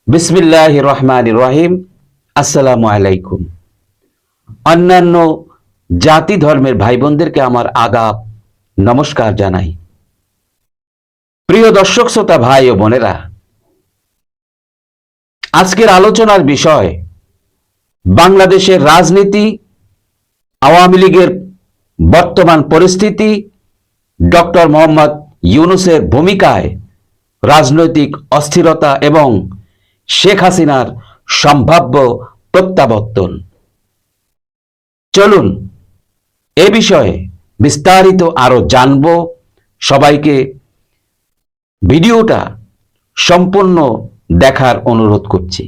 বিসমিল্লাহির রহমানির রহিম। আসসালামু আলাইকুম। অন্যান্য জাতি ধর্মের ভাই বোনদেরকে আমার আদাব নমস্কার জানাই। প্রিয় দর্শক শ্রোতা ভাই ও বোনেরা, আজকের আলোচনার বিষয় বাংলাদেশের রাজনীতি, আওয়ামী লীগের বর্তমান পরিস্থিতি, ডক্টর মোহাম্মদ ইউনূসের ভূমিকায় রাজনৈতিক অস্থিরতা এবং শেখ হাসিনার সম্ভাব্য প্রত্যাবর্তন। চলুন এ বিষয়ে বিস্তারিত আরো জানব। সবাইকে ভিডিওটা সম্পূর্ণ দেখার অনুরোধ করছি।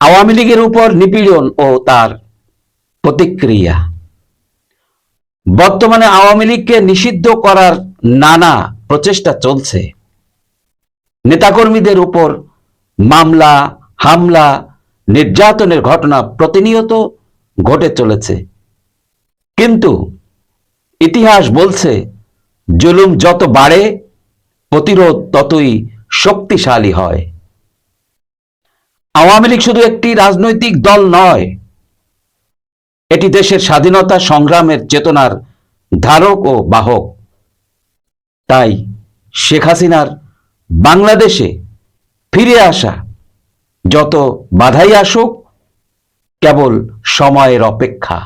আওয়ামী লীগের উপর নিপীড়ন ও তার প্রতিক্রিয়া। বর্তমানে আওয়ামী লীগকে নিষিদ্ধ করার নানা প্রচেষ্টা চলছে। নেতাকর্মীদের উপর মামলা, হামলা, নির্যাতনের ঘটনা প্রতিনিয়ত ঘটে চলেছে। কিন্তু ইতিহাস বলছে, জুলুম যত বাড়ে প্রতিরোধ ততই শক্তিশালী হয়। আওয়ামী লীগ শুধু একটি রাজনৈতিক দল নয়, এটি দেশের স্বাধীনতা সংগ্রামের চেতনার ধারক ও বাহক। তাই শেখ হাসিনার বাংলাদেশে ফিরে আসা যত বাধাই আসুক, কেবল সময়ের অপেক্ষা।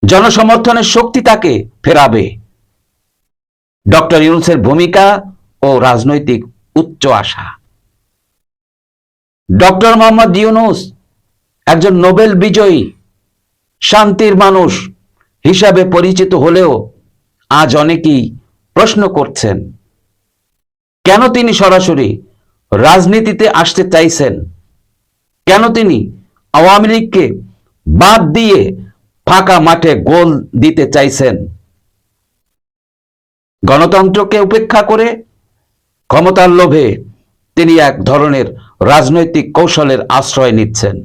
জনসমর্থনের শক্তি তাকে ফেরাবে। ডক্টর ইউনূসের ভূমিকা ও রাজনৈতিক উচ্চ আশা। ডক্টর মোহাম্মদ ইউনূস একজন নোবেল বিজয়ী শান্তির মানুষ হিসাবে পরিচিত হলেও আজ অনেকেই প্রশ্ন করছেন, কেন তিনি সরাসরি রাজনীতিতে আসতে চাইছেন? কেন তিনি আওয়ামী লীগকে বাদ দিয়ে ফাঁকা মাঠে গোল দিতে চাইছেন? গণতন্ত্রকে উপেক্ষা করে ক্ষমতার লোভে তিনি এক ধরনের রাজনৈতিক কৌশলের আশ্রয় নিচ্ছেন,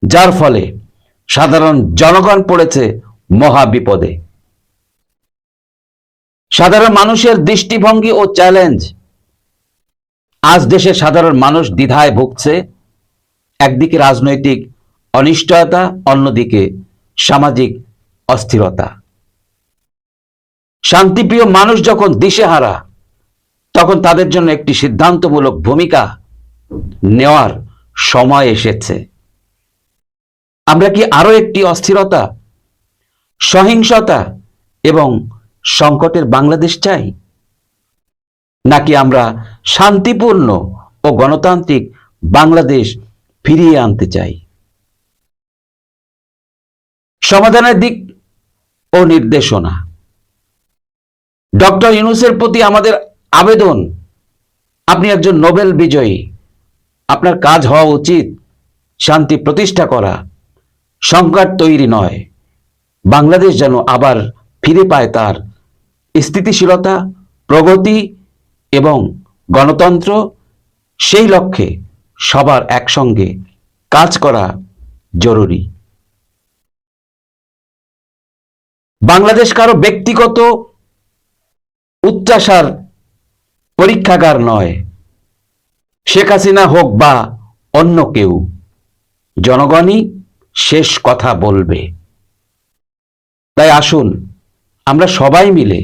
যার ফলে সাধারণ জনগণ পড়েছে মহা বিপদে। সাধারণ মানুষের দৃষ্টিভঙ্গি ও চ্যালেঞ্জ। আজ দেশের সাধারণ মানুষ দ্বিধায় ভুগছে। একদিকে রাজনৈতিক অনিশ্চয়তা, অন্যদিকে সামাজিক অস্থিরতা। শান্তিপ্রিয় মানুষ যখন দিশেহারা, তখন তাদের জন্য একটি সিদ্ধান্তমূলক ভূমিকা নেওয়ার সময় এসেছে। আমরা কি আরো একটি অস্থিরতা, সহিংসতা এবং সংকটের বাংলাদেশ চাই, নাকি আমরা শান্তিপূর্ণ ও গণতান্ত্রিক বাংলাদেশ ফিরিয়ে আনতে চাই? সমাধানের দিক ও নির্দেশনা। ডক্টর ইউনূসের প্রতি আমাদের আবেদন, আপনি একজন নোবেল বিজয়ী। আপনার কাজ হওয়া উচিত শান্তি প্রতিষ্ঠা করা, সংকট তৈরি নয়। বাংলাদেশ যেন আবার ফিরে পায় তার স্থিতিশীলতা, প্রগতি এবং গণতন্ত্র। সেই লক্ষ্যে সবার একসঙ্গে কাজ করা জরুরি। বাংলাদেশ কারো ব্যক্তিগত উচ্চাশার পরীক্ষাগার নয়। শেখ হাসিনা হোক বা অন্য কেউ, জনগণই শেষ কথা বলবে। তাই আসুন আমরা সবাই মিলে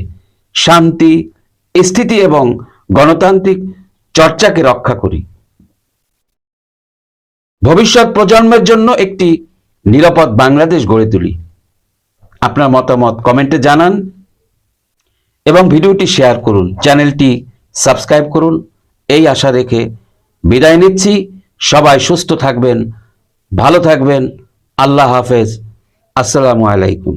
শান্তি, স্থিতি এবং গণতান্ত্রিক চর্চাকে রক্ষা করি। ভবিষ্যৎ প্রজন্মের জন্য একটি নিরাপদ বাংলাদেশ গড়ে তুলি। আপনার মতামত কমেন্টে জানান এবং ভিডিওটি শেয়ার করুন, চ্যানেলটি সাবস্ক্রাইব করুন। এই আশা রেখে বিদায় নিচ্ছি। সবাই সুস্থ থাকবেন, ভালো থাকবেন। আল্লাহ হাফেজ। আসসালামু আলাইকুম।